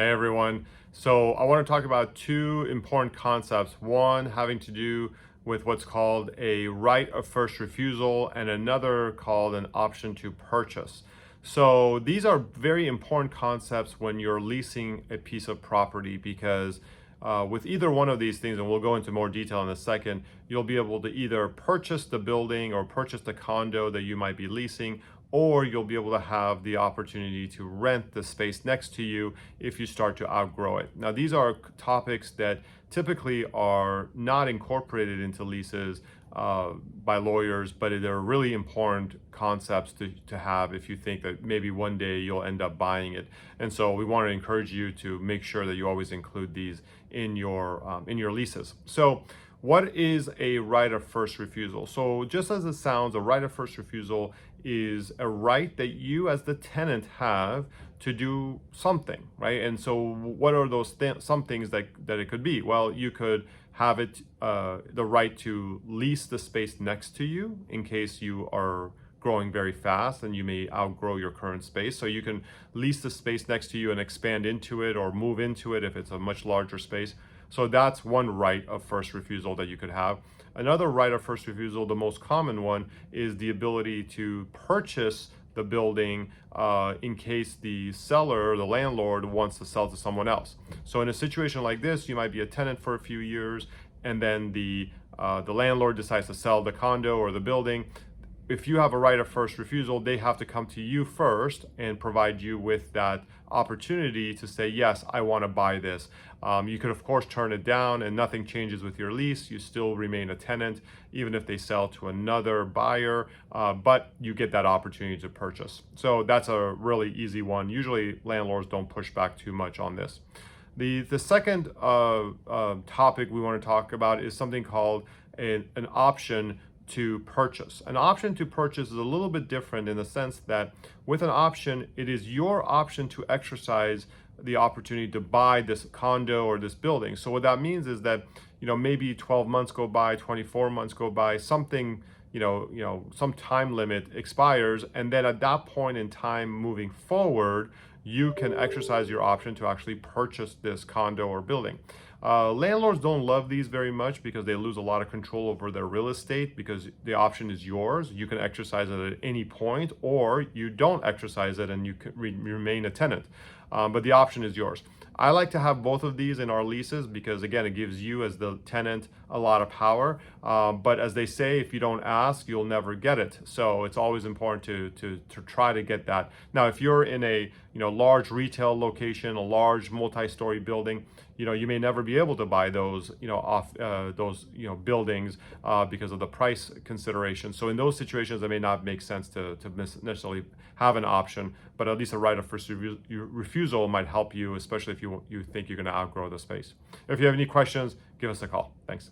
Hey everyone. So I want to talk about two important concepts. One having to do with what's called a right of first refusal and another called an option to purchase. So these are very important concepts when you're leasing a piece of property because with either one of these things, and we'll go into more detail in a second, you'll be able to either purchase the building or purchase the condo that you might be leasing, or you'll be able to have the opportunity to rent the space next to you if you start to outgrow it. Now, these are topics that typically are not incorporated into leases by lawyers, but they're really important concepts to have if you think that maybe one day you'll end up buying it. And so we want to encourage you to make sure that you always include these in your leases. So what is a right of first refusal? So just as it sounds, a right of first refusal is a right that you as the tenant have to do something, right? And so what are those some things that it could be? Well, you could have it the right to lease the space next to you in case you are growing very fast and you may outgrow your current space. So you can lease the space next to you and expand into it or move into it if it's a much larger space. So that's one right of first refusal that you could have. Another right of first refusal, the most common one, is the ability to purchase the building in case the seller, the landlord, wants to sell to someone else. So in a situation like this, you might be a tenant for a few years, and then the landlord decides to sell the condo or the building. If you have a right of first refusal, they have to come to you first and provide you with that opportunity to say, yes, I want to buy this. You could, of course, turn it down and nothing changes with your lease. You still remain a tenant, even if they sell to another buyer, but you get that opportunity to purchase. So that's a really easy one. Usually landlords don't push back too much on this. The second topic we want to talk about is something called an option to purchase. An option to purchase is a little bit different in the sense that with an option, it is your option to exercise the opportunity to buy this condo or this building. So what that means is that, maybe 12 months go by, 24 months go by, something, some time limit expires. And then at that point in time moving forward, you can exercise your option to actually purchase this condo or building. Landlords don't love these very much because they lose a lot of control over their real estate because the option is yours. You can exercise it at any point, or you don't exercise it and you can remain a tenant. But the option is yours. I like to have both of these in our leases because, again, it gives you as the tenant a lot of power. But as they say, if you don't ask, you'll never get it. So it's always important to try to get that. Now, if you're in a large retail location, a large multi-story building, you may never be able to buy those buildings because of the price consideration. So in those situations, it may not make sense to necessarily have an option, but at least a right of first refusal might help you, especially if you think you're going to outgrow the space. If you have any questions, give us a call. Thanks.